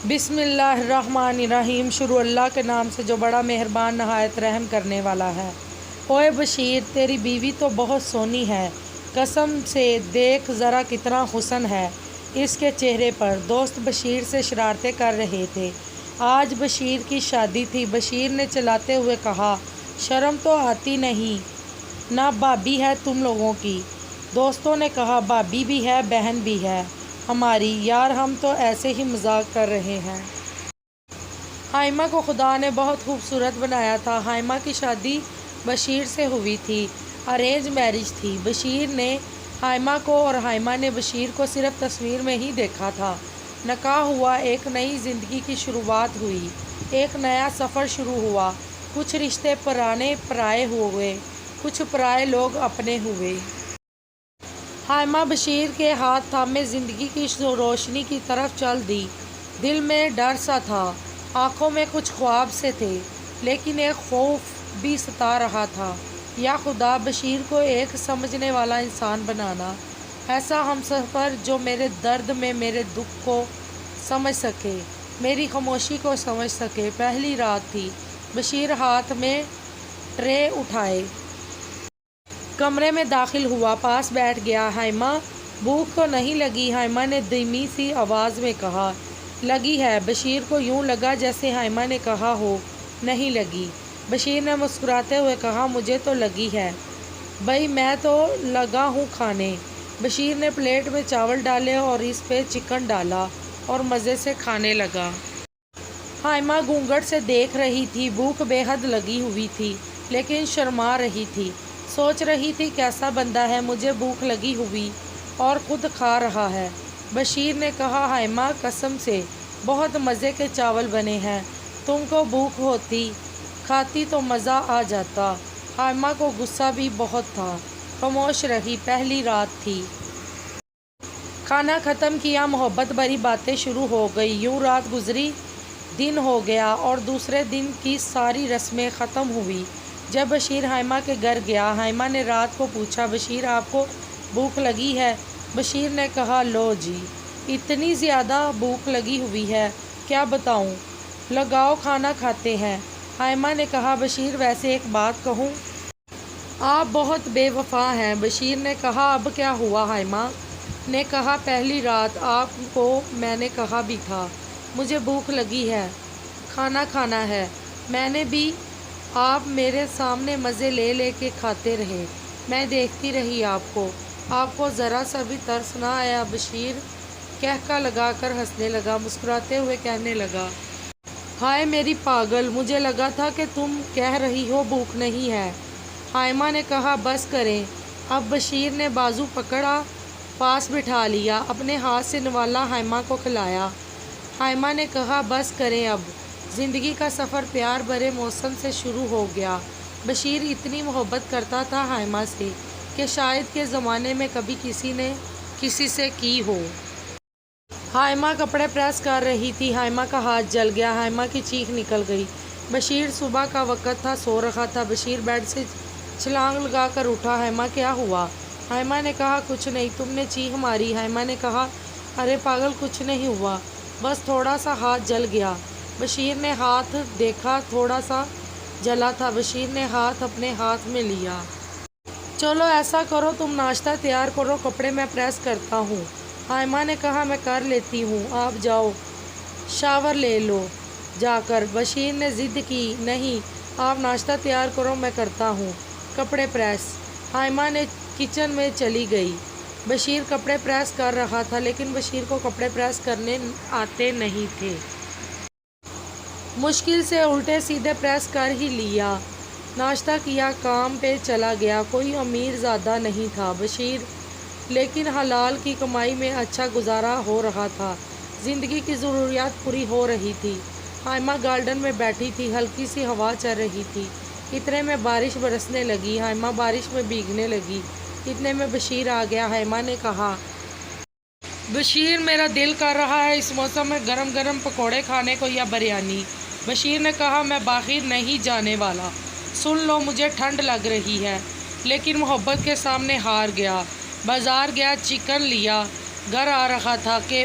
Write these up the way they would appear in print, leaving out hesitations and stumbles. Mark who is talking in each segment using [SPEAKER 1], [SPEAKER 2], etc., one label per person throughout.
[SPEAKER 1] بسم اللہ الرحمن الرحیم۔ شروع اللہ کے نام سے جو بڑا مہربان نہایت رحم کرنے والا ہے۔ اوے بشیر، تیری بیوی تو بہت سونی ہے، قسم سے دیکھ ذرا کتنا حسن ہے اس کے چہرے پر۔ دوست بشیر سے شرارتیں کر رہے تھے۔ آج بشیر کی شادی تھی۔ بشیر نے چلاتے ہوئے کہا، شرم تو آتی نہیں نہ بھابی ہے تم لوگوں کی۔ دوستوں نے کہا، بھابی بھی ہے بہن بھی ہے ہماری، یار ہم تو ایسے ہی مذاق کر رہے ہیں۔ ہائمہ کو خدا نے بہت خوبصورت بنایا تھا۔ ہائمہ کی شادی بشیر سے ہوئی تھی، ارینج میرج تھی۔ بشیر نے ہائمہ کو اور ہائمہ نے بشیر کو صرف تصویر میں ہی دیکھا تھا۔ نکاح ہوا، ایک نئی زندگی کی شروعات ہوئی، ایک نیا سفر شروع ہوا۔ کچھ رشتے پرانے پرائے ہوئے، کچھ پرائے لوگ اپنے ہوئے۔ ہائمہ بشیر کے ہاتھ تھامے زندگی کی روشنی کی طرف چل دی۔ دل میں ڈر سا تھا، آنکھوں میں کچھ خواب سے تھے، لیکن ایک خوف بھی ستا رہا تھا۔ یا خدا، بشیر کو ایک سمجھنے والا انسان بنانا، ایسا ہمسفر جو میرے درد میں میرے دکھ کو سمجھ سکے، میری خاموشی کو سمجھ سکے۔ پہلی رات تھی۔ بشیر ہاتھ میں ٹرے اٹھائے کمرے میں داخل ہوا، پاس بیٹھ گیا۔ ہائمہ، بھوک تو نہیں لگی؟ ہائمہ نے دھیمی سی آواز میں کہا۔ لگی ہے۔ بشیر کو یوں لگا جیسے ہائمہ نے کہا ہو نہیں لگی۔ بشیر نے مسکراتے ہوئے کہا، مجھے تو لگی ہے بھئی، میں تو لگا ہوں کھانے۔ بشیر نے پلیٹ میں چاول ڈالے اور اس پہ چکن ڈالا اور مزے سے کھانے لگا۔ ہائمہ گھونگھٹ سے دیکھ رہی تھی۔ بھوک بے حد لگی ہوئی تھی، لیکن شرما رہی تھی۔ سوچ رہی تھی، کیسا بندہ ہے، مجھے بھوک لگی ہوئی اور خود کھا رہا ہے۔ بشیر نے کہا، ہائمہ قسم سے بہت مزے کے چاول بنے ہیں، تم کو بھوک ہوتی، کھاتی تو مزہ آ جاتا۔ ہائمہ کو غصہ بھی بہت تھا، خاموش رہی۔ پہلی رات تھی۔ کھانا ختم کیا، محبت بھری باتیں شروع ہو گئی۔ یوں رات گزری، دن ہو گیا اور دوسرے دن کی ساری رسمیں ختم ہوئی۔ جب بشیر ہائمہ کے گھر گیا، ہائمہ نے رات کو پوچھا، بشیر آپ کو بھوک لگی ہے؟ بشیر نے کہا، لو جی، اتنی زیادہ بھوک لگی ہوئی ہے، کیا بتاؤں، لگاؤ کھانا کھاتے ہیں۔ ہائمہ نے کہا، بشیر ویسے ایک بات کہوں؟ آپ بہت بے وفا ہیں۔ بشیر نے کہا، اب کیا ہوا؟ ہائمہ نے کہا، پہلی رات آپ کو میں نے کہا بھی تھا، مجھے بھوک لگی ہے، کھانا کھانا ہے، میں نے بھی، آپ میرے سامنے مزے لے لے کے کھاتے رہے، میں دیکھتی رہی آپ کو ذرا سا بھی ترس نہ آیا؟ بشیر کہکا لگا کر ہنسنے لگا، مسکراتے ہوئے کہنے لگا، ہائے میری پاگل، مجھے لگا تھا کہ تم کہہ رہی ہو بھوک نہیں ہے۔ ہائمہ نے کہا، بس کریں اب۔ بشیر نے بازو پکڑا، پاس بٹھا لیا، اپنے ہاتھ سے نوالا، ہائمہ کو کھلایا۔ ہائمہ نے کہا، بس کریں اب۔ زندگی کا سفر پیار بھرے موسم سے شروع ہو گیا۔ بشیر اتنی محبت کرتا تھا ہائمہ سے کہ شاید کے زمانے میں کبھی کسی نے کسی سے کی ہو۔ ہائمہ کپڑے پریس کر رہی تھی، ہائمہ کا ہاتھ جل گیا، ہائمہ کی چیخ نکل گئی۔ بشیر صبح کا وقت تھا، سو رہا تھا۔ بشیر بیڈ سے چھلانگ لگا کر اٹھا۔ ہائمہ، کیا ہوا؟ ہائمہ نے کہا، کچھ نہیں، تم نے چیخ ماری۔ ہائمہ نے کہا، ارے پاگل، کچھ نہیں ہوا، بس تھوڑا سا ہاتھ جل گیا۔ بشیر نے ہاتھ دیکھا، تھوڑا سا جلا تھا۔ بشیر نے ہاتھ اپنے ہاتھ میں لیا۔ چلو ایسا کرو، تم ناشتہ تیار کرو، کپڑے میں پریس کرتا ہوں۔ ہائمہ نے کہا، میں کر لیتی ہوں، آپ جاؤ شاور لے لو جا کر۔ بشیر نے ضد کی، نہیں، آپ ناشتہ تیار کرو، میں کرتا ہوں کپڑے پریس۔ ہائمہ نے کچن میں چلی گئی۔ بشیر کپڑے پریس کر رہا تھا، لیکن بشیر کو کپڑے پریس کرنے آتے نہیں تھے۔ مشکل سے الٹے سیدھے پریس کر ہی لیا۔ ناشتہ کیا، کام پہ چلا گیا۔ کوئی امیر زادہ نہیں تھا بشیر، لیکن حلال کی کمائی میں اچھا گزارا ہو رہا تھا، زندگی کی ضروریات پوری ہو رہی تھی۔ ہائمہ گارڈن میں بیٹھی تھی، ہلکی سی ہوا چل رہی تھی، اتنے میں بارش برسنے لگی۔ ہائمہ بارش میں بھیگنے لگی، اتنے میں بشیر آ گیا۔ ہائمہ نے کہا، بشیر میرا دل کر رہا ہے اس موسم میں گرم گرم پکوڑے کھانے کو یا بریانی۔ بشیر نے کہا، میں باہر نہیں جانے والا، سن لو، مجھے ٹھنڈ لگ رہی ہے، لیکن محبت کے سامنے ہار گیا۔ بازار گیا، چکن لیا، گھر آ رہا تھا کہ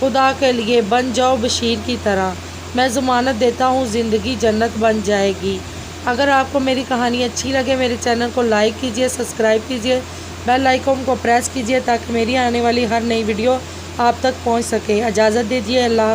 [SPEAKER 1] خدا کے لیے بن جاؤ بشیر کی طرح، میں ضمانت دیتا ہوں زندگی جنت بن جائے گی۔ اگر آپ کو میری کہانی اچھی لگے میرے چینل کو لائک کیجیے، سبسکرائب کیجیے، بیل آئیکن کو پریس کیجیے تاکہ میری آنے والی ہر نئی ویڈیو آپ تک پہنچ سکے۔ اجازت دیجیے، اللہ